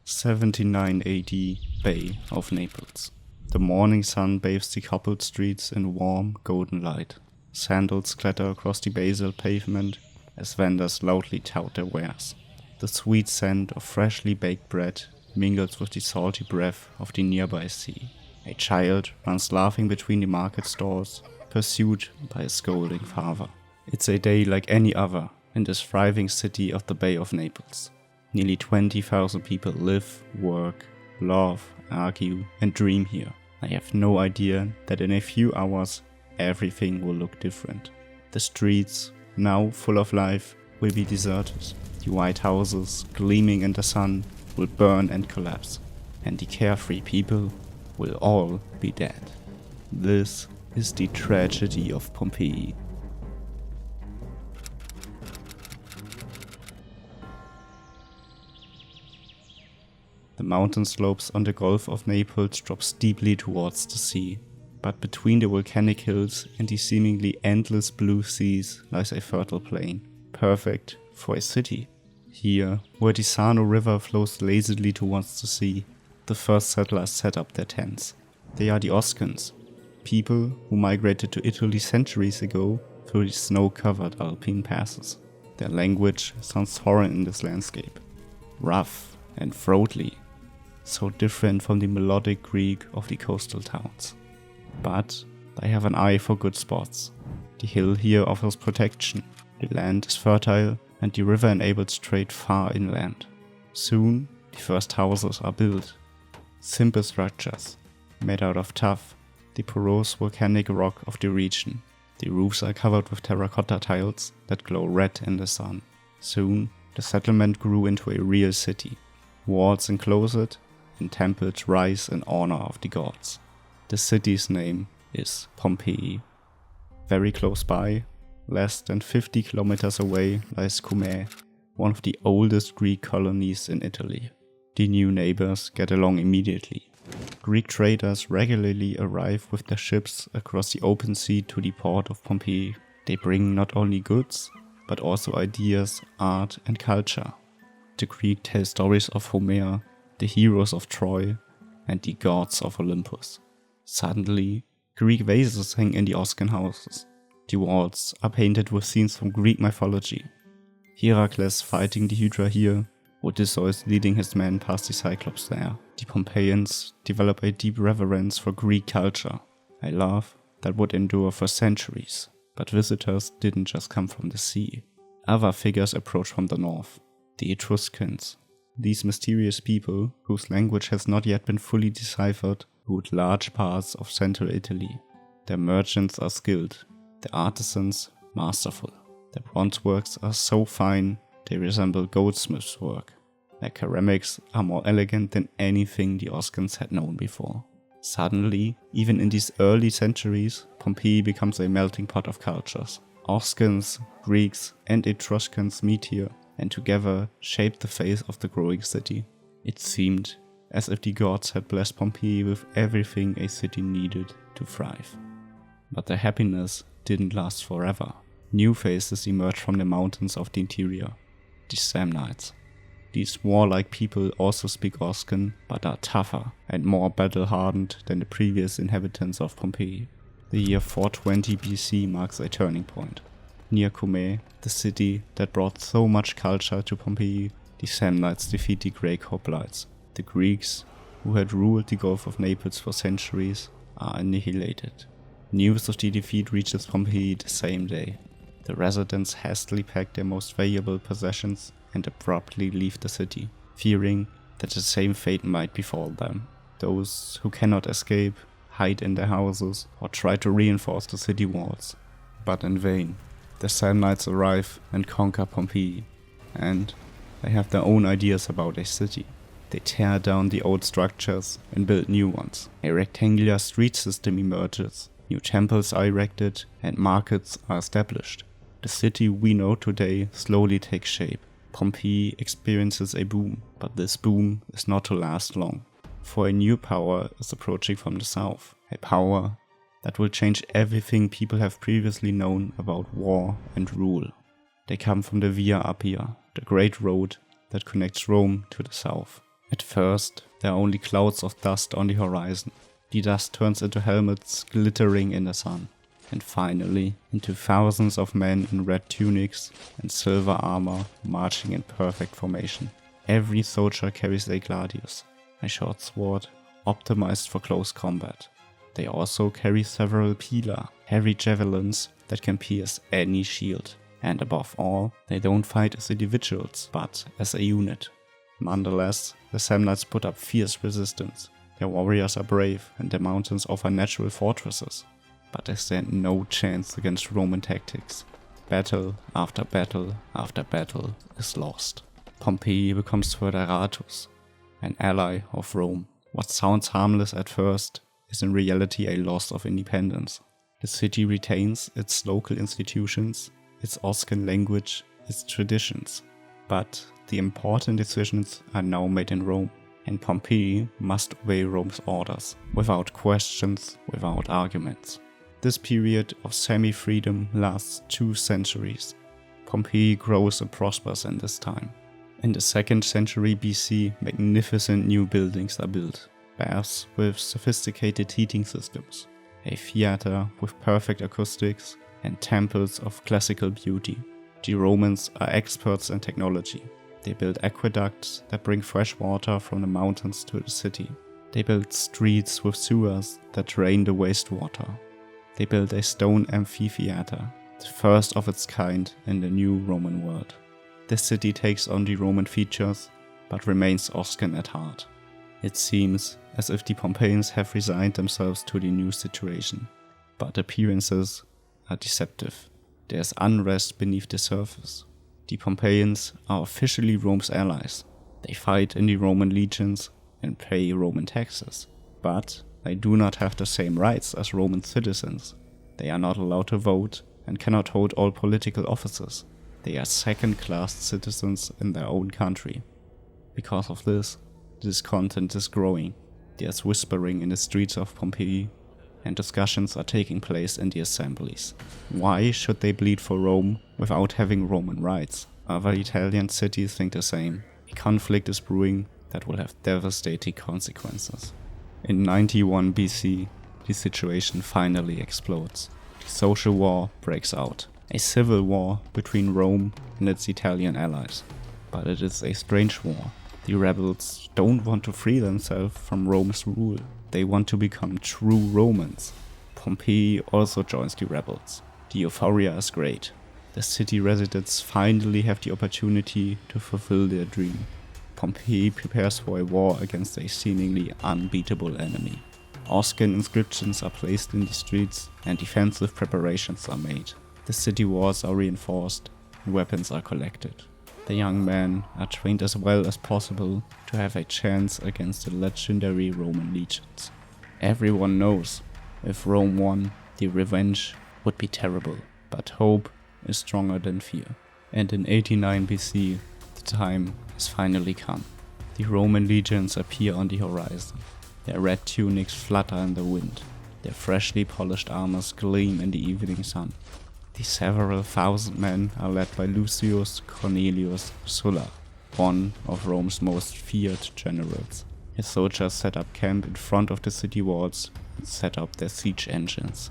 79 AD, Bay of Naples. The morning sun bathes the cobbled streets in warm, golden light. Sandals clatter across the basalt pavement as vendors loudly tout their wares. The sweet scent of freshly baked bread mingles with the salty breath of the nearby sea. A child runs laughing between the market stalls, pursued by a scolding father. It's a day like any other in this thriving city of the Bay of Naples. Nearly 20,000 people live, work, love, argue, and dream here. I have no idea that in a few hours everything will look different. The streets, now full of life, will be deserted. The white houses, gleaming in the sun, will burn and collapse. And the carefree people will all be dead. This is the tragedy of Pompeii. The mountain slopes on the Gulf of Naples drop steeply towards the sea, but between the volcanic hills and the seemingly endless blue seas lies a fertile plain, perfect for a city. Here, where the Sano River flows lazily towards the sea, the first settlers set up their tents. They are the Oscans, people who migrated to Italy centuries ago through the snow-covered Alpine passes. Their language sounds foreign in this landscape, rough and throaty, so different from the melodic Greek of the coastal towns. But they have an eye for good spots. The hill here offers protection, the land is fertile, and the river enables trade far inland. Soon, the first houses are built. Simple structures, made out of tuff, the porous volcanic rock of the region. The roofs are covered with terracotta tiles that glow red in the sun. Soon, the settlement grew into a real city. Walls enclose it, and temples rise in honor of the gods. The city's name is Pompeii. Very close by, less than 50 kilometers away, lies Cumae, one of the oldest Greek colonies in Italy. The new neighbors get along immediately. Greek traders regularly arrive with their ships across the open sea to the port of Pompeii. They bring not only goods, but also ideas, art, and culture. The Greek tell stories of Homer, the heroes of Troy, and the gods of Olympus. Suddenly, Greek vases hang in the Oscan houses. The walls are painted with scenes from Greek mythology. Heracles fighting the Hydra here, Odysseus leading his men past the Cyclops there. The Pompeians develop a deep reverence for Greek culture, a love that would endure for centuries. But visitors didn't just come from the sea. Other figures approach from the north, the Etruscans. These mysterious people, whose language has not yet been fully deciphered, ruled large parts of central Italy. Their merchants are skilled, their artisans masterful. Their bronze works are so fine they resemble goldsmiths' work. Their ceramics are more elegant than anything the Oscans had known before. Suddenly, even in these early centuries, Pompeii becomes a melting pot of cultures. Oscans, Greeks, and Etruscans meet here, and together shape the face of the growing city. It seemed as if the gods had blessed Pompeii with everything a city needed to thrive. But their happiness didn't last forever. New faces emerged from the mountains of the interior, the Samnites. These warlike people also speak Oscan, but are tougher and more battle-hardened than the previous inhabitants of Pompeii. The year 420 BC marks a turning point. Near Cumae, the city that brought so much culture to Pompeii, the Samnites defeat the Greek hoplites. The Greeks, who had ruled the Gulf of Naples for centuries, are annihilated. News of the defeat reaches Pompeii the same day. The residents hastily pack their most valuable possessions and abruptly leave the city, fearing that the same fate might befall them. Those who cannot escape hide in their houses or try to reinforce the city walls. But in vain. The Samnites arrive and conquer Pompeii, and they have their own ideas about a city. They tear down the old structures and build new ones. A rectangular street system emerges, new temples are erected, and markets are established. The city we know today slowly takes shape. Pompeii experiences a boom, but this boom is not to last long. For a new power is approaching from the south, a power that will change everything people have previously known about war and rule. They come from the Via Appia, the great road that connects Rome to the south. At first, there are only clouds of dust on the horizon. The dust turns into helmets glittering in the sun, and finally into thousands of men in red tunics and silver armor marching in perfect formation. Every soldier carries a gladius, a short sword optimized for close combat. They also carry several pila, heavy javelins that can pierce any shield. And above all, they don't fight as individuals, but as a unit. Nonetheless, the Samnites put up fierce resistance. Their warriors are brave, and their mountains offer natural fortresses. But they stand no chance against Roman tactics. Battle after battle after battle is lost. Pompeii becomes Foederatus, an ally of Rome. What sounds harmless at first is in reality a loss of independence. The city retains its local institutions, its Oscan language, its traditions. But the important decisions are now made in Rome, and Pompeii must obey Rome's orders, without questions, without arguments. This period of semi-freedom lasts 2 centuries. Pompeii grows and prospers in this time. In the 2nd century BC, magnificent new buildings are built, baths with sophisticated heating systems, a theater with perfect acoustics, and temples of classical beauty. The Romans are experts in technology. They build aqueducts that bring fresh water from the mountains to the city. They build streets with sewers that drain the wastewater. They build a stone amphitheater, the first of its kind in the new Roman world. This city takes on the Roman features, but remains Oscan at heart. It seems as if the Pompeians have resigned themselves to the new situation, but appearances are deceptive. There's unrest beneath the surface. The Pompeians are officially Rome's allies. They fight in the Roman legions and pay Roman taxes, but they do not have the same rights as Roman citizens. They are not allowed to vote and cannot hold all political offices. They are second-class citizens in their own country. Because of this, discontent is growing. There's whispering in the streets of Pompeii, and discussions are taking place in the assemblies. Why should they bleed for Rome without having Roman rights? Other Italian cities think the same. A conflict is brewing that will have devastating consequences. In 91 BC, the situation finally explodes. The social war breaks out. A civil war between Rome and its Italian allies. But it is a strange war. The rebels don't want to free themselves from Rome's rule. They want to become true Romans. Pompeii also joins the rebels. The euphoria is great. The city residents finally have the opportunity to fulfill their dream. Pompeii prepares for a war against a seemingly unbeatable enemy. Oscan inscriptions are placed in the streets and defensive preparations are made. The city walls are reinforced and weapons are collected. The young men are trained as well as possible to have a chance against the legendary Roman legions. Everyone knows if Rome won, the revenge would be terrible, but hope is stronger than fear. And in 89 BC, the time has finally come. The Roman legions appear on the horizon. Their red tunics flutter in the wind. Their freshly polished armors gleam in the evening sun. The several thousand men are led by Lucius Cornelius Sulla, one of Rome's most feared generals. His soldiers set up camp in front of the city walls and set up their siege engines.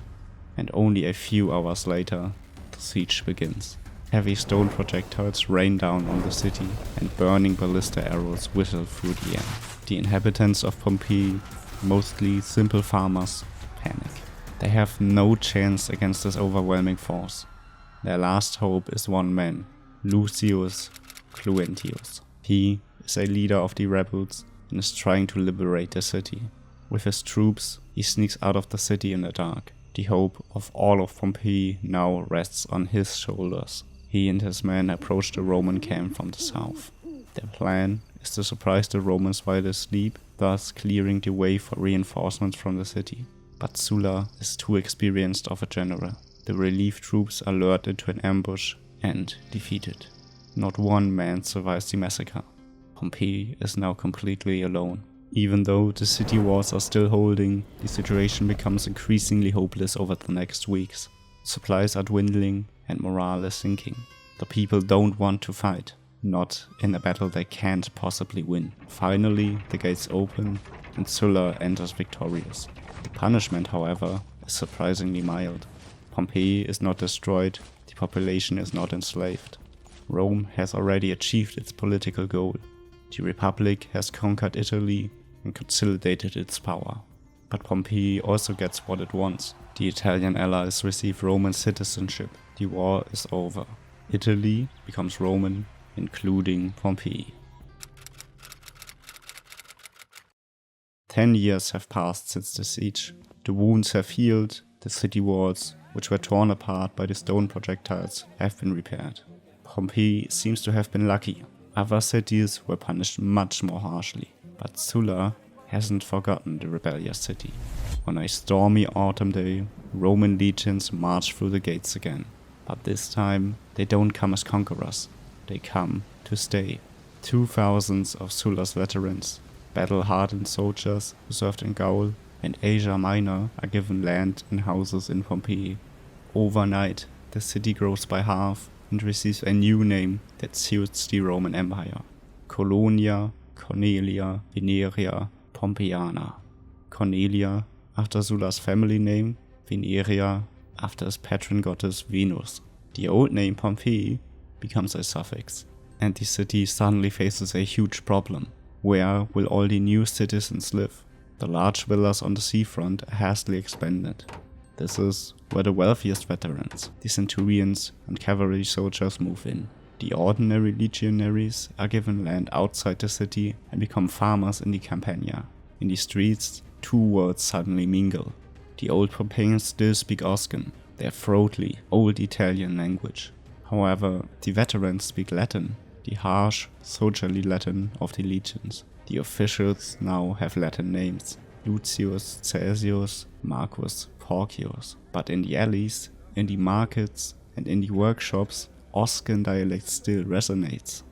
And only a few hours later, the siege begins. Heavy stone projectiles rain down on the city, and burning ballista arrows whistle through the air. The inhabitants of Pompeii, mostly simple farmers, panic. They have no chance against this overwhelming force. Their last hope is one man, Lucius Cluentius. He is a leader of the rebels and is trying to liberate the city. With his troops, he sneaks out of the city in the dark. The hope of all of Pompeii now rests on his shoulders. He and his men approach the Roman camp from the south. Their plan is to surprise the Romans while they sleep, thus clearing the way for reinforcements from the city. But Sulla is too experienced of a general. The relief troops are lured into an ambush and defeated. Not one man survives the massacre. Pompeii is now completely alone. Even though the city walls are still holding, the situation becomes increasingly hopeless over the next weeks. Supplies are dwindling and morale is sinking. The people don't want to fight. not in a battle they can't possibly win. Finally, the gates open and Sulla enters victorious. The punishment, however, is surprisingly mild. Pompeii is not destroyed, the population is not enslaved. Rome has already achieved its political goal. The Republic has conquered Italy and consolidated its power. But Pompeii also gets what it wants. The Italian allies receive Roman citizenship. The war is over. Italy becomes Roman, including Pompeii. 10 years have passed since the siege. The wounds have healed, the city walls, which were torn apart by the stone projectiles, have been repaired. Pompeii seems to have been lucky. Other cities were punished much more harshly, but Sulla hasn't forgotten the rebellious city. On a stormy autumn day, Roman legions march through the gates again. But this time, they don't come as conquerors, they come to stay. 2,000 of Sulla's veterans, battle-hardened soldiers who served in Gaul and Asia Minor are given land and houses in Pompeii. Overnight, the city grows by half and receives a new name that suits the Roman Empire: Colonia Cornelia Veneria Pompeiana. Cornelia after Sulla's family name, Veneria after his patron goddess Venus. The old name Pompeii becomes a suffix, and the city suddenly faces a huge problem. Where will all the new citizens live? The large villas on the seafront are hastily expanded. This is where the wealthiest veterans, the centurions and cavalry soldiers move in. The ordinary legionaries are given land outside the city and become farmers in the Campania. In the streets, two worlds suddenly mingle. The old Pompeians still speak Oscan, their throaty, old Italian language. However, the veterans speak Latin, the harsh, soldierly Latin of the legions. The officials now have Latin names: Lucius Caesius, Marcus Porcius. But in the alleys, in the markets, and in the workshops, Oscan dialect still resonates.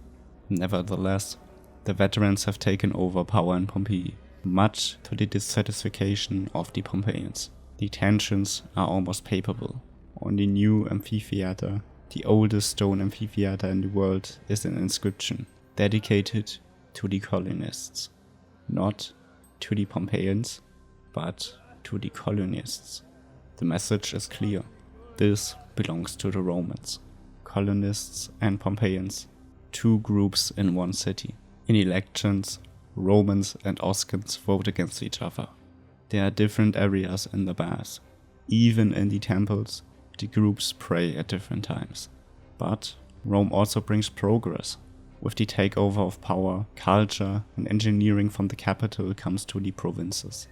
Nevertheless, the veterans have taken over power in Pompeii, much to the dissatisfaction of the Pompeians. The tensions are almost palpable. On the new amphitheater, the oldest stone amphitheater in the world, is an inscription dedicated to the colonists. Not to the Pompeians, but to the colonists. The message is clear. This belongs to the Romans. Colonists and Pompeians, two groups in one city. In elections, Romans and Oscans vote against each other. There are different areas in the baths. Even in the temples, the groups pray at different times. But Rome also brings progress. With the takeover of power, culture and engineering from the capital comes to the provinces.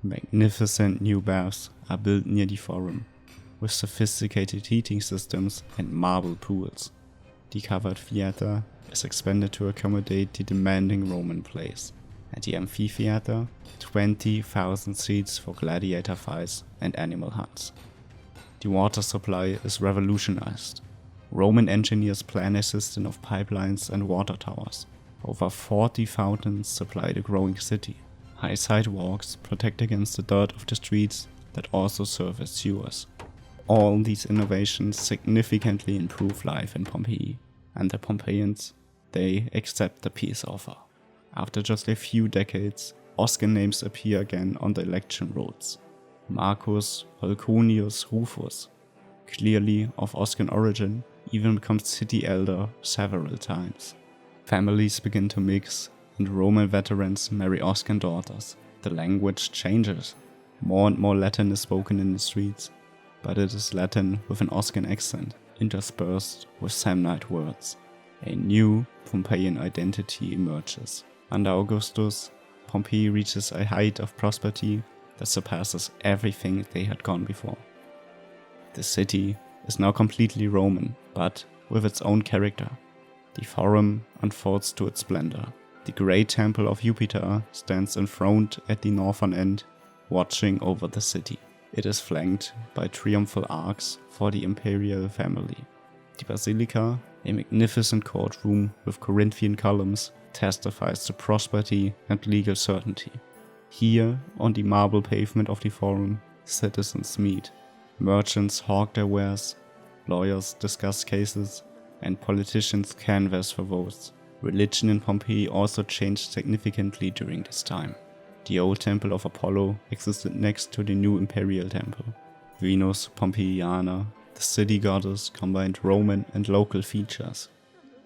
Magnificent new baths are built near the forum, with sophisticated heating systems and marble pools. The covered theater is expanded to accommodate the demanding Roman plays. At the amphitheater, 20,000 seats for gladiator fights and animal hunts. The water supply is revolutionized. Roman engineers plan a system of pipelines and water towers. Over 40 fountains supply the growing city. High sidewalks protect against the dirt of the streets that also serve as sewers. All these innovations significantly improve life in Pompeii, and the Pompeians, they accept the peace offer. After just a few decades, Oscan names appear again on the election rolls. Marcus Volconius Rufus, clearly of Oscan origin, even becomes city elder several times. Families begin to mix, and Roman veterans marry Oscan daughters. The language changes. More and more Latin is spoken in the streets, but it is Latin with an Oscan accent, interspersed with Samnite words. A new Pompeian identity emerges. Under Augustus, Pompeii reaches a height of prosperity that surpasses everything they had gone before. The city is now completely Roman, but with its own character. The Forum unfolds to its splendor. The great temple of Jupiter stands enthroned at the northern end, watching over the city. It is flanked by triumphal arcs for the imperial family. The basilica, a magnificent courtroom with Corinthian columns, testifies to prosperity and legal certainty. Here, on the marble pavement of the Forum, citizens meet. Merchants hawk their wares, lawyers discuss cases, and politicians canvass for votes. Religion in Pompeii also changed significantly during this time. The old temple of Apollo existed next to the new imperial temple. Venus Pompeiana, the city goddess, combined Roman and local features.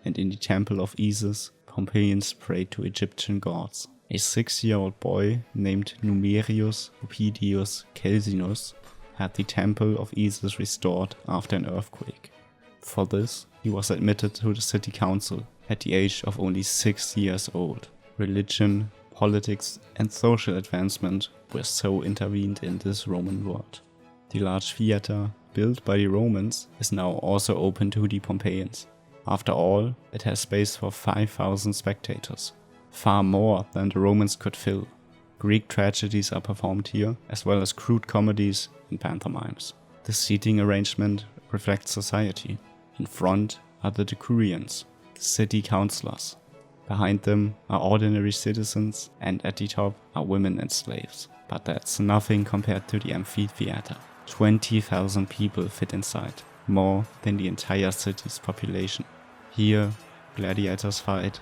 And in the temple of Isis, Pompeians prayed to Egyptian gods. A 6-year-old boy named Numerius Opidius Celsinus had the temple of Isis restored after an earthquake. For this, he was admitted to the city council at the age of only 6 years old. Religion, politics, and social advancement were so intervened in this Roman world. The large theater, built by the Romans, is now also open to the Pompeians. After all, it has space for 5,000 spectators, far more than the Romans could fill. Greek tragedies are performed here, as well as crude comedies and pantomimes. The seating arrangement reflects society. In front are the decurions, the city councillors. Behind them are ordinary citizens, and at the top are women and slaves. But that's nothing compared to the amphitheater. 20,000 people fit inside, more than the entire city's population. Here, gladiators fight,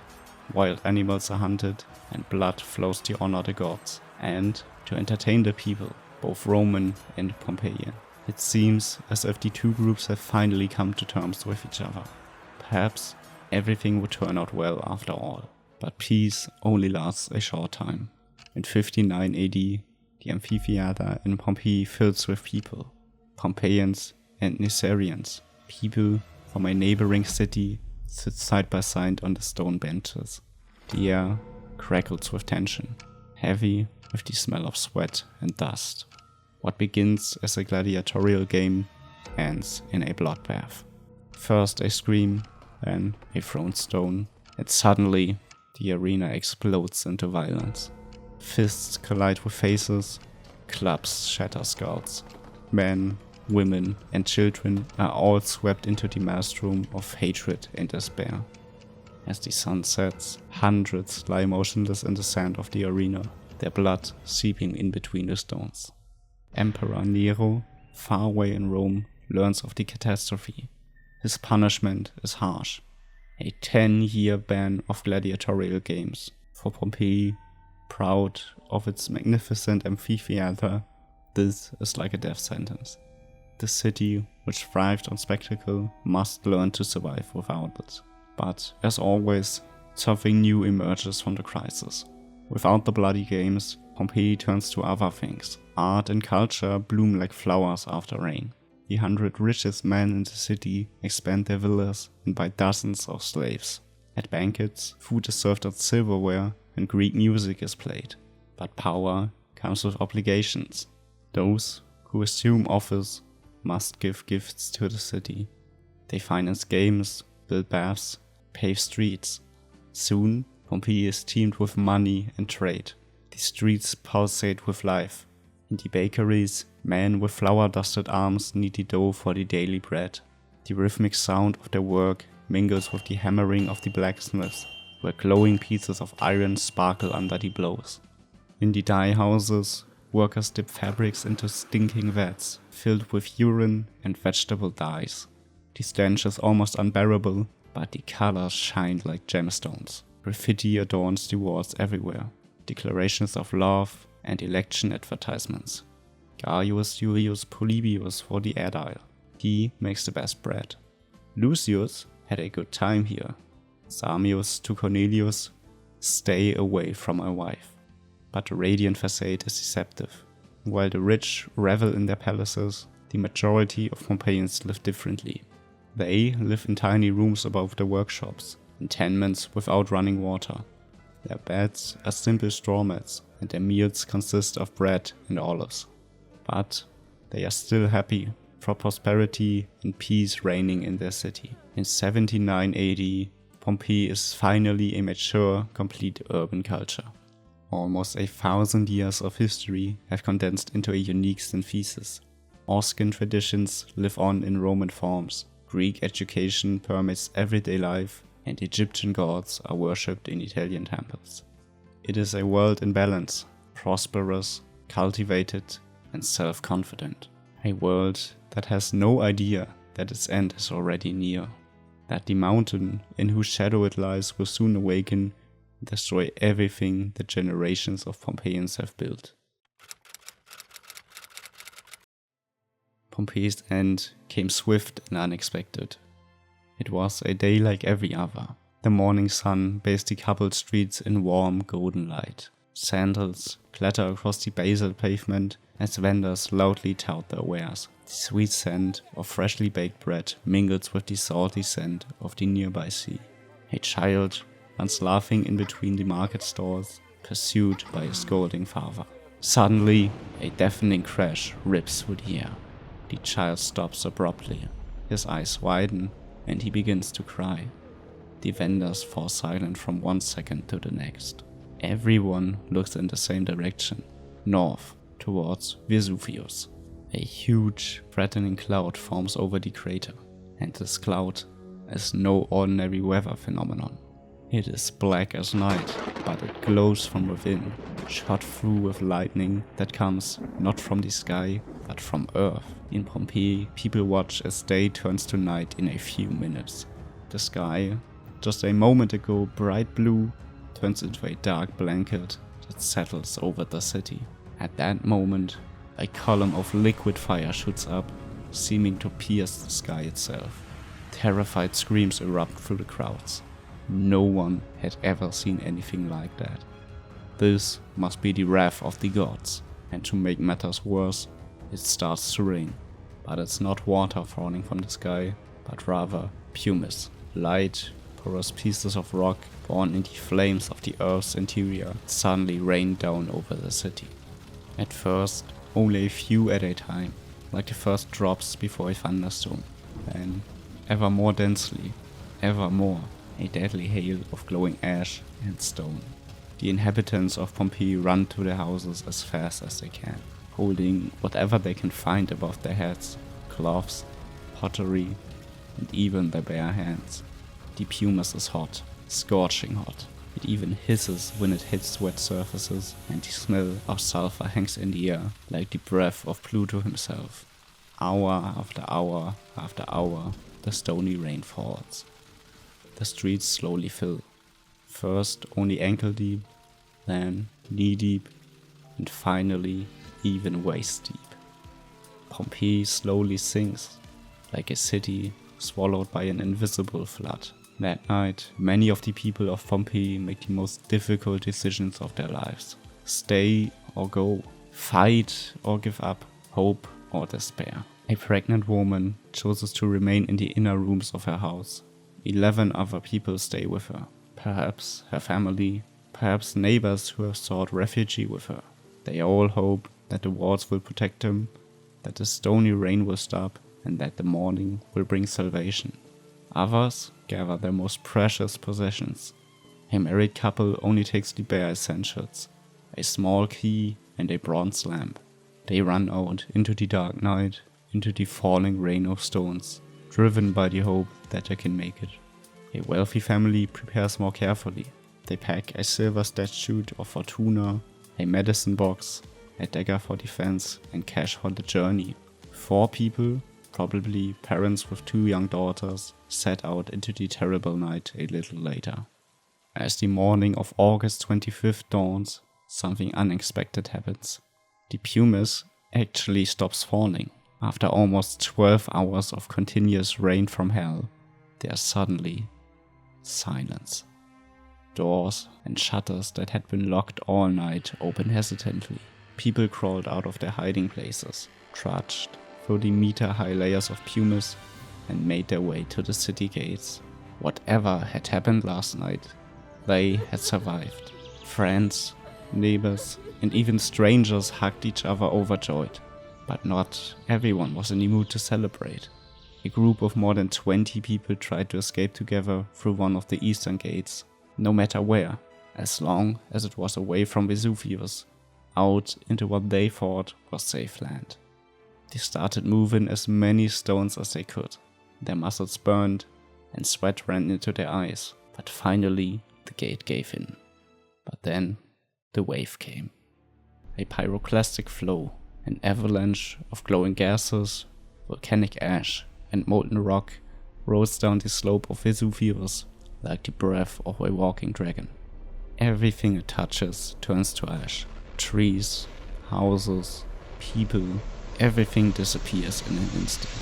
wild animals are hunted, and blood flows to honor the gods, and to entertain the people, both Roman and Pompeian. It seems as if the two groups have finally come to terms with each other. Perhaps everything would turn out well after all, but peace only lasts a short time. In 59 AD, the amphitheater in Pompeii fills with people, Pompeians and Nisarians. People from a neighboring city sit side by side on the stone benches. The air crackles with tension, heavy with the smell of sweat and dust. What begins as a gladiatorial game ends in a bloodbath. First a scream, then a thrown stone, and suddenly the arena explodes into violence. Fists collide with faces, clubs shatter skulls. Men, women, and children are all swept into the maelstrom of hatred and despair. As the sun sets, hundreds lie motionless in the sand of the arena, their blood seeping in between the stones. Emperor Nero, far away in Rome, learns of the catastrophe. His punishment is harsh. A 10-year ban of gladiatorial games. For Pompeii, proud of its magnificent amphitheater, this is like a death sentence. The city, which thrived on spectacle, must learn to survive without it. But, as always, something new emerges from the crisis. Without the bloody games, Pompeii turns to other things. Art and culture bloom like flowers after rain. The 100 richest men in the city expand their villas and buy dozens of slaves. At banquets, food is served on silverware and Greek music is played. But power comes with obligations. Those who assume office must give gifts to the city. They finance games, build baths, pave streets. Soon, Pompeii is teamed with money and trade. The streets pulsate with life. In the bakeries, men with flour-dusted arms knead the dough for the daily bread. The rhythmic sound of their work mingles with the hammering of the blacksmiths, where glowing pieces of iron sparkle under the blows. In the dye houses, workers dip fabrics into stinking vats, filled with urine and vegetable dyes. The stench is almost unbearable, but the colors shine like gemstones. Graffiti adorns the walls everywhere. Declarations of love and election advertisements. Gaius Julius Polybius for the Aedile. He makes the best bread. Lucius had a good time here. Samius to Cornelius, stay away from my wife. But the radiant facade is deceptive. While the rich revel in their palaces, the majority of Pompeians live differently. They live in tiny rooms above the workshops, in tenements without running water. Their beds are simple straw mats, and their meals consist of bread and olives. But they are still happy, for prosperity and peace reigning in their city. In 79 AD, Pompeii is finally a mature, complete urban culture. Almost 1,000 years of history have condensed into a unique synthesis. Oscan traditions live on in Roman forms, Greek education permeates everyday life, and Egyptian gods are worshipped in Italian temples. It is a world in balance, prosperous, cultivated, and self-confident. A world that has no idea that its end is already near. that the mountain in whose shadow it lies will soon awaken and destroy everything that generations of Pompeians have built. Pompeii's end came swift and unexpected. It was a day like every other. The morning sun bathed the cobbled streets in warm golden light. Sandals clatter across the basalt pavement as vendors loudly tout their wares. The sweet scent of freshly baked bread mingles with the salty scent of the nearby sea. A child runs laughing in between the market stalls, pursued by a scolding father. Suddenly, a deafening crash rips through the air. The child stops abruptly. His eyes widen and he begins to cry. The vendors fall silent from one second to the next. Everyone looks in the same direction, north, towards Vesuvius. A huge, threatening cloud forms over the crater, and this cloud is no ordinary weather phenomenon. It is black as night, but it glows from within, shot through with lightning that comes not from the sky, but from Earth. In Pompeii, people watch as day turns to night in a few minutes. The sky, just a moment ago bright blue, turns into a dark blanket that settles over the city. At that moment, a column of liquid fire shoots up, seeming to pierce the sky itself. Terrified screams erupt through the crowds. No one had ever seen anything like that. This must be the wrath of the gods, and to make matters worse, it starts to rain. But it's not water falling from the sky, but rather pumice, light, porous pieces of rock born in the flames of the Earth's interior suddenly rain down over the city. At first, only a few at a time, like the first drops before a thunderstorm. Then, ever more densely, ever more, a deadly hail of glowing ash and stone. The inhabitants of Pompeii run to their houses as fast as they can, holding whatever they can find above their heads, cloths, pottery, and even their bare hands. The pumice is hot, scorching hot. It even hisses when it hits wet surfaces, and the smell of sulfur hangs in the air like the breath of Pluto himself. Hour after hour after hour, the stony rain falls. The streets slowly fill. First only ankle deep, then knee deep, and finally even waist deep. Pompeii slowly sinks, like a city swallowed by an invisible flood. That night, many of the people of Pompeii make the most difficult decisions of their lives. Stay or go, fight or give up, hope or despair. A pregnant woman chooses to remain in the inner rooms of her house. 11 other people stay with her. Perhaps her family, perhaps neighbors who have sought refuge with her. They all hope that the walls will protect them, that the stony rain will stop, and that the morning will bring salvation. Others gather their most precious possessions. A married couple only takes the bare essentials, a small key and a bronze lamp. They run out into the dark night, into the falling rain of stones, driven by the hope that they can make it. A wealthy family prepares more carefully. They pack a silver statue of Fortuna, a medicine box, a dagger for defense, and cash for the journey. 4 people, probably parents with 2 young daughters, set out into the terrible night a little later. As the morning of August 25th dawns, something unexpected happens. The pumice actually stops falling. After almost 12 hours of continuous rain from hell, there's suddenly silence. Doors and shutters that had been locked all night open hesitantly. People crawled out of their hiding places, trudged through the meter-high layers of pumice, and made their way to the city gates. Whatever had happened last night, they had survived. Friends, neighbors, and even strangers hugged each other overjoyed. But not everyone was in the mood to celebrate. A group of more than 20 people tried to escape together through one of the eastern gates, no matter where, as long as it was away from Vesuvius, out into what they thought was safe land. They started moving as many stones as they could. Their muscles burned and sweat ran into their eyes, but finally the gate gave in. But then the wave came. A pyroclastic flow, an avalanche of glowing gases, volcanic ash, and molten rock rolls down the slope of Vesuvius like the breath of a walking dragon. Everything it touches turns to ash. Trees, houses, people, everything disappears in an instant.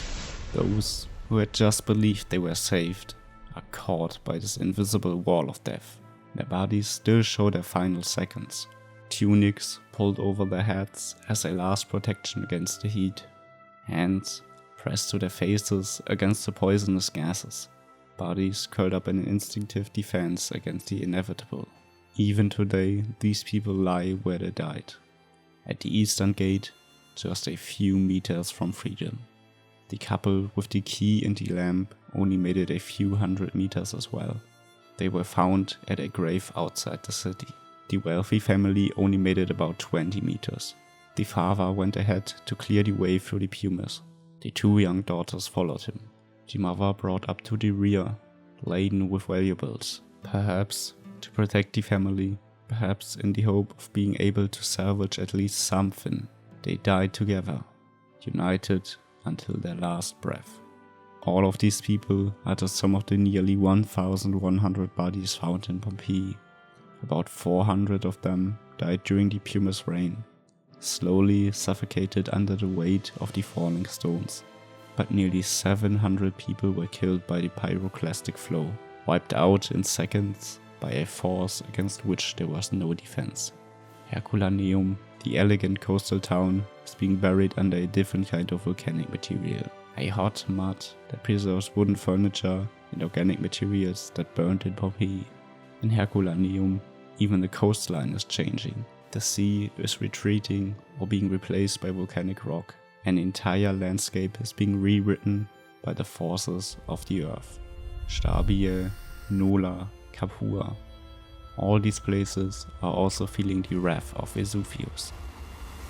Those who had just believed they were saved are caught by this invisible wall of death. Their bodies still show their final seconds. Tunics pulled over their heads as a last protection against the heat. Hands pressed to their faces against the poisonous gases. Bodies curled up in an instinctive defense against the inevitable. Even today, these people lie where they died. At the eastern gate, just a few meters from freedom. The couple with the key and the lamp only made it a few hundred meters as well. They were found at a grave outside the city. The wealthy family only made it about 20 meters. The father went ahead to clear the way through the pumice. The two young daughters followed him. The mother brought up to the rear, laden with valuables, perhaps to protect the family, perhaps in the hope of being able to salvage at least something. They died together, united until their last breath. All of these people are just some of the nearly 1,100 bodies found in Pompeii. About 400 of them died during the pumice rain, slowly suffocated under the weight of the falling stones. But nearly 700 people were killed by the pyroclastic flow, wiped out in seconds by a force against which there was no defense. Herculaneum, the elegant coastal town, is being buried under a different kind of volcanic material. A hot mud that preserves wooden furniture and organic materials that burned in Pompeii. In Herculaneum, even the coastline is changing. The sea is retreating or being replaced by volcanic rock. An entire landscape is being rewritten by the forces of the earth. Stabie, Nola, Capua. All these places are also feeling the wrath of Vesuvius.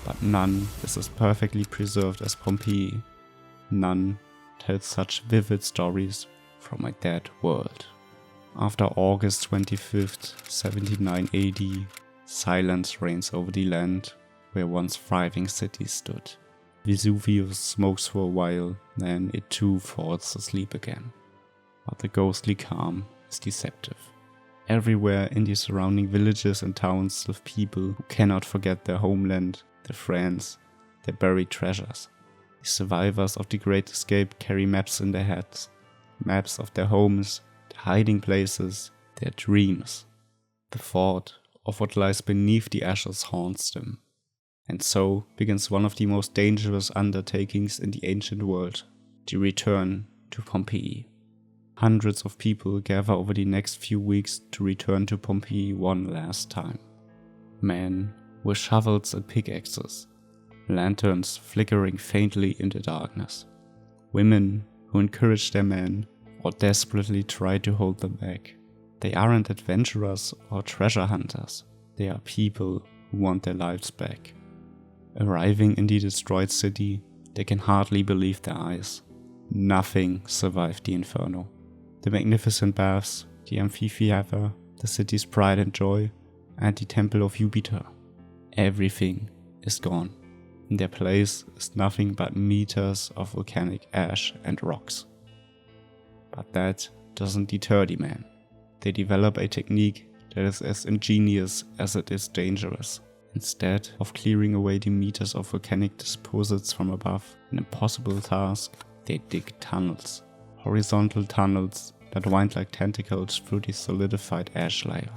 But none is as perfectly preserved as Pompeii. None tells such vivid stories from a dead world. After August 25th, 79 AD, silence reigns over the land where once thriving cities stood. Vesuvius smokes for a while, then it too falls asleep again. But the ghostly calm is deceptive. Everywhere in the surrounding villages and towns live people who cannot forget their homeland, their friends, their buried treasures. The survivors of the Great Escape carry maps in their heads, maps of their homes, their hiding places, their dreams. The thought of what lies beneath the ashes haunts them. And so begins one of the most dangerous undertakings in the ancient world, the return to Pompeii. Hundreds of people gather over the next few weeks to return to Pompeii one last time. Men with shovels and pickaxes, lanterns flickering faintly in the darkness. Women who encourage their men or desperately try to hold them back. They aren't adventurers or treasure hunters. They are people who want their lives back. Arriving in the destroyed city, they can hardly believe their eyes. Nothing survived the inferno. The magnificent baths, the amphitheater, the city's pride and joy, and the temple of Jupiter. Everything is gone. In their place is nothing but meters of volcanic ash and rocks. But that doesn't deter the men. They develop a technique that is as ingenious as it is dangerous. Instead of clearing away the meters of volcanic deposits from above, an impossible task, they dig tunnels. Horizontal tunnels that wind like tentacles through the solidified ash layer,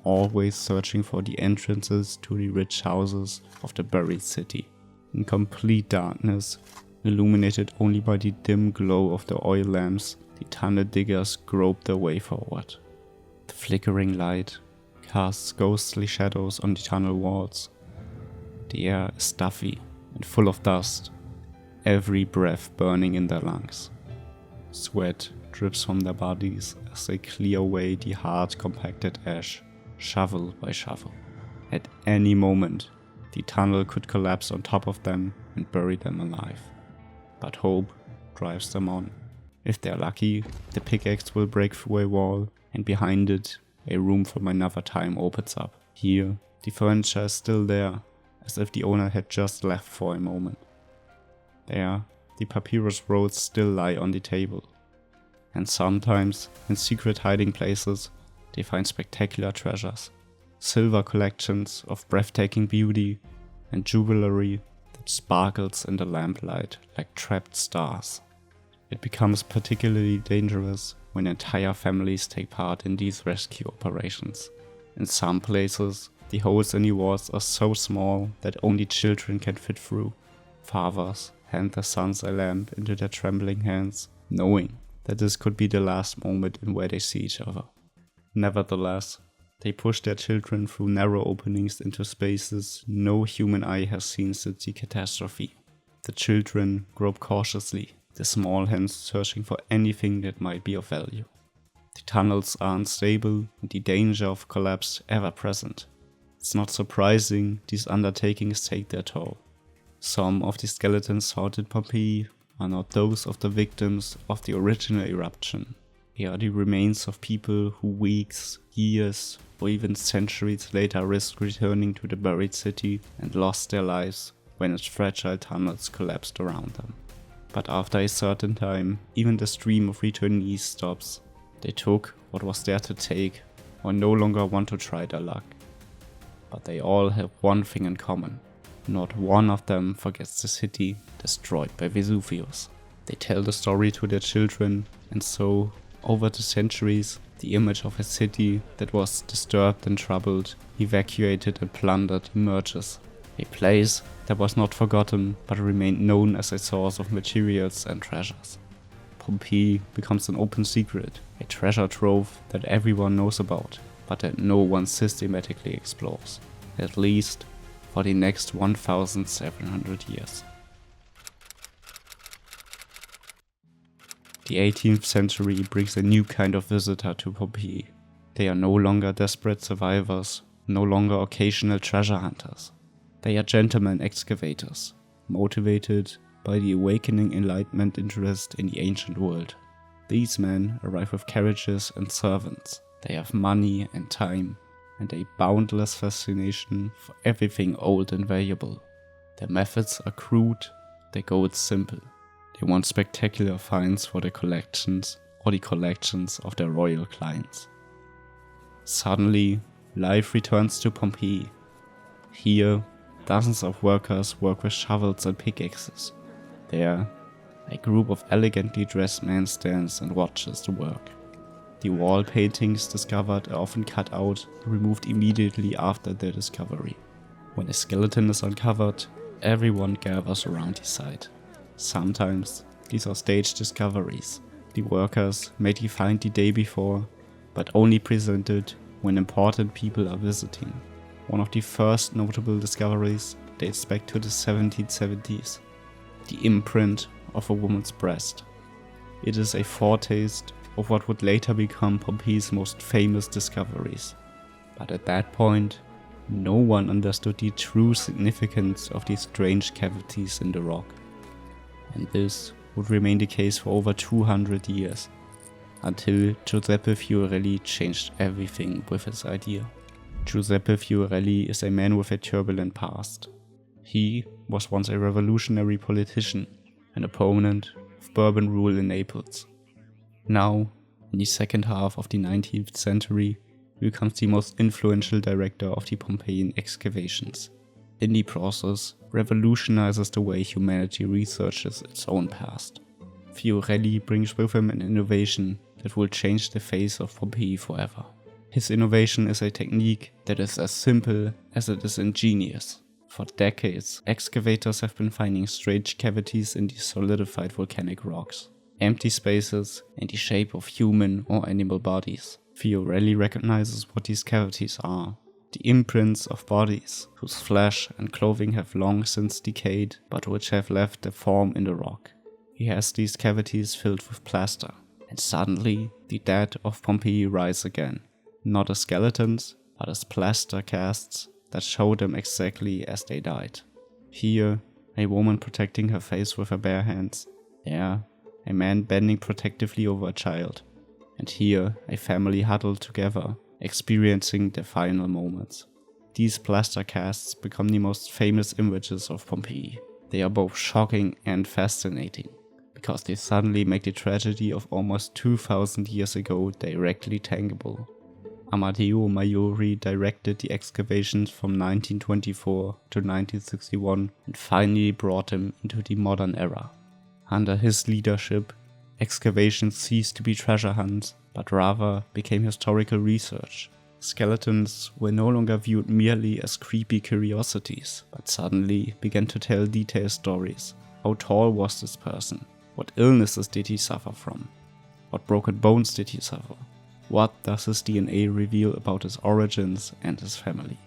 always searching for the entrances to the rich houses of the buried city. In complete darkness, illuminated only by the dim glow of the oil lamps, the tunnel diggers grope their way forward. The flickering light casts ghostly shadows on the tunnel walls. The air is stuffy and full of dust, every breath burning in their lungs. Sweat drips from their bodies as they clear away the hard compacted ash, shovel by shovel. At any moment, the tunnel could collapse on top of them and bury them alive. But hope drives them on. If they're lucky, the pickaxe will break through a wall, and behind it, a room from another time opens up. Here, the furniture is still there, as if the owner had just left for a moment. There, the papyrus rolls still lie on the table. and sometimes, in secret hiding places, they find spectacular treasures. Silver collections of breathtaking beauty and jewelry that sparkles in the lamplight like trapped stars. It becomes particularly dangerous when entire families take part in these rescue operations. In some places, the holes in the walls are so small that only children can fit through. Fathers hand their sons a lamp into their trembling hands, knowing that this could be the last moment in where they see each other. Nevertheless, they push their children through narrow openings into spaces no human eye has seen since the catastrophe. The children grope cautiously, their small hands searching for anything that might be of value. The tunnels are unstable and the danger of collapse ever present. It's not surprising these undertakings take their toll. Some of the skeletons found in Pompeii are not those of the victims of the original eruption. They are the remains of people who weeks, years, or even centuries later risked returning to the buried city and lost their lives when its fragile tunnels collapsed around them. But after a certain time, even the stream of returnees stops. They took what was there to take, or no longer want to try their luck. But they all have one thing in common. Not one of them forgets the city destroyed by Vesuvius. They tell the story to their children, and so, over the centuries, the image of a city that was disturbed and troubled, evacuated and plundered emerges. A place that was not forgotten but remained known as a source of materials and treasures. Pompeii becomes an open secret, a treasure trove that everyone knows about, but that no one systematically explores, at least for the next 1,700 years. The 18th century brings a new kind of visitor to Pompeii. They are no longer desperate survivors, no longer occasional treasure hunters. They are gentlemen excavators, motivated by the awakening Enlightenment interest in the ancient world. These men arrive with carriages and servants. They have money and time, and a boundless fascination for everything old and valuable. Their methods are crude, their goals simple. They want spectacular finds for their collections or the collections of their royal clients. Suddenly, life returns to Pompeii. Here, dozens of workers work with shovels and pickaxes. There, a group of elegantly dressed men stands and watches the work. The wall paintings discovered are often cut out and removed immediately after their discovery. When a skeleton is uncovered, everyone gathers around the site. Sometimes, these are staged discoveries. The workers may be found the day before, but only presented when important people are visiting. One of the first notable discoveries dates back to the 1770s. The imprint of a woman's breast. It is a foretaste of what would later become Pompeii's most famous discoveries. But at that point, no one understood the true significance of these strange cavities in the rock. And this would remain the case for over 200 years, until Giuseppe Fiorelli changed everything with his idea. Giuseppe Fiorelli is a man with a turbulent past. He was once a revolutionary politician, an opponent of Bourbon rule in Naples. Now, in the second half of the 19th century, he becomes the most influential director of the Pompeian excavations. In the process, revolutionizes the way humanity researches its own past. Fiorelli brings with him an innovation that will change the face of Pompeii forever. His innovation is a technique that is as simple as it is ingenious. For decades, excavators have been finding strange cavities in these solidified volcanic rocks, empty spaces in the shape of human or animal bodies. Fiorelli recognizes what these cavities are: the imprints of bodies whose flesh and clothing have long since decayed, but which have left their form in the rock. He has these cavities filled with plaster, and suddenly the dead of Pompeii rise again, not as skeletons, but as plaster casts that show them exactly as they died. Here, a woman protecting her face with her bare hands. There, a man bending protectively over a child. And here, a family huddled together, experiencing their final moments. These plaster casts become the most famous images of Pompeii. They are both shocking and fascinating, because they suddenly make the tragedy of almost 2000 years ago directly tangible. Amadeo Maiori directed the excavations from 1924 to 1961 and finally brought them into the modern era. Under his leadership, excavations ceased to be treasure hunts, but rather became historical research. Skeletons were no longer viewed merely as creepy curiosities, but suddenly began to tell detailed stories. How tall was this person? What illnesses did he suffer from? What broken bones did he suffer? What does his DNA reveal about his origins and his family?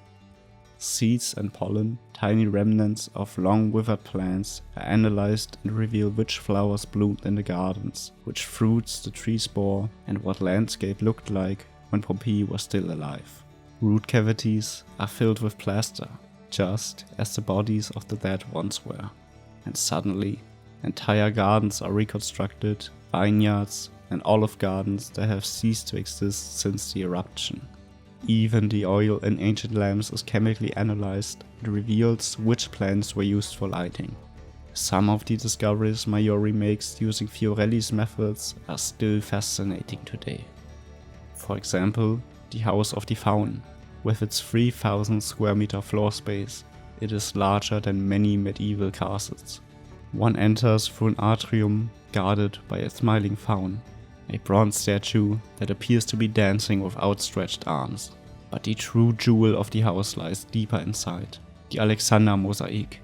Seeds and pollen, tiny remnants of long withered plants, are analyzed and reveal which flowers bloomed in the gardens, which fruits the trees bore, and what landscape looked like when Pompeii was still alive. Root cavities are filled with plaster, just as the bodies of the dead once were. And suddenly, entire gardens are reconstructed, vineyards and olive gardens that have ceased to exist since the eruption. Even the oil in ancient lamps is chemically analyzed and reveals which plants were used for lighting. Some of the discoveries Maiori makes using Fiorelli's methods are still fascinating today. For example, the House of the Faun. With its 3,000 square meter floor space, it is larger than many medieval castles. One enters through an atrium guarded by a smiling faun, a bronze statue that appears to be dancing with outstretched arms. But the true jewel of the house lies deeper inside, the Alexander mosaic,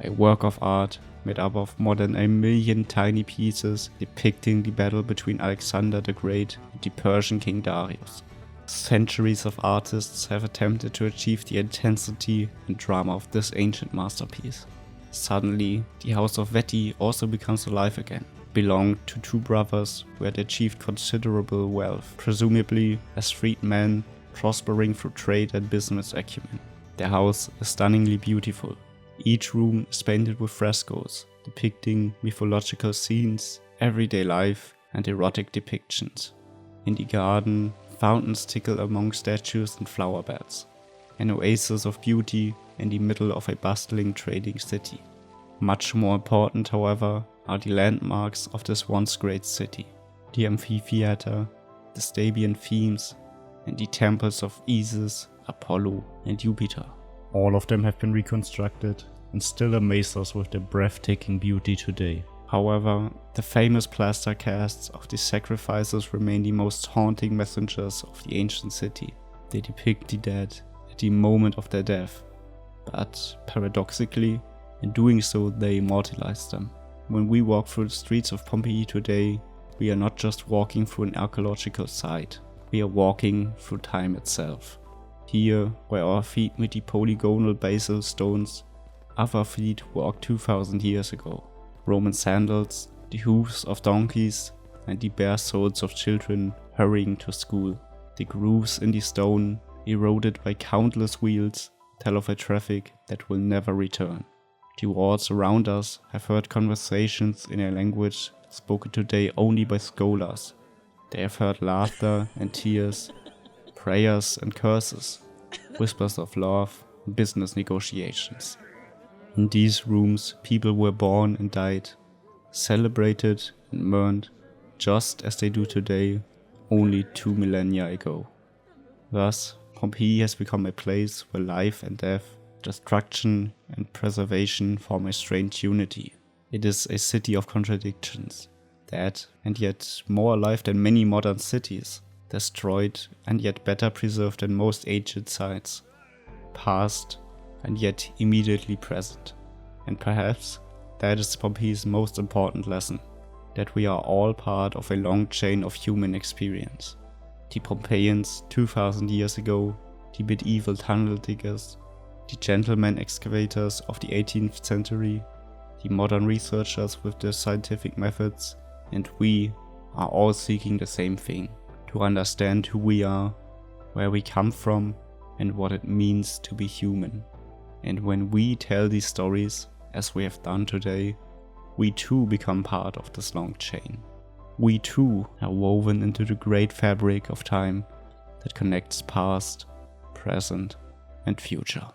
a work of art made up of more than 1 million tiny pieces depicting the battle between Alexander the Great and the Persian king Darius. Centuries of artists have attempted to achieve the intensity and drama of this ancient masterpiece. Suddenly, the house of Vetti also becomes alive again. Belonged to two brothers who had achieved considerable wealth, presumably as freedmen prospering through trade and business acumen. Their house is stunningly beautiful. Each room is painted with frescoes, depicting mythological scenes, everyday life, and erotic depictions. In the garden, fountains tickle among statues and flower beds, an oasis of beauty in the middle of a bustling trading city. Much more important, however, are the landmarks of this once great city. The amphitheater, the Stabian themes, and the temples of Isis, Apollo, and Jupiter. All of them have been reconstructed and still amaze us with their breathtaking beauty today. However, the famous plaster casts of the sacrifices remain the most haunting messengers of the ancient city. They depict the dead at the moment of their death, but paradoxically, in doing so they immortalize them. When we walk through the streets of Pompeii today, we are not just walking through an archaeological site, we are walking through time itself. Here, where our feet meet the polygonal basalt stones, other feet walked 2000 years ago. Roman sandals, the hooves of donkeys, and the bare soles of children hurrying to school. The grooves in the stone, eroded by countless wheels, tell of a traffic that will never return. The walls around us have heard conversations in a language spoken today only by scholars. They have heard laughter and tears, prayers and curses, whispers of love and business negotiations. In these rooms, people were born and died, celebrated and mourned, just as they do today, only 2 millennia ago. Thus, Pompeii has become a place where life and death, destruction and preservation form a strange unity. It is a city of contradictions, dead and yet more alive than many modern cities, destroyed and yet better preserved than most ancient sites, past and yet immediately present. And perhaps that is Pompeii's most important lesson, that we are all part of a long chain of human experience. The Pompeians 2000 years ago, the medieval tunnel diggers, the gentleman excavators of the 18th century, the modern researchers with their scientific methods, and we are all seeking the same thing, to understand who we are, where we come from, and what it means to be human. And when we tell these stories, as we have done today, we too become part of this long chain. We too are woven into the great fabric of time that connects past, present, and future.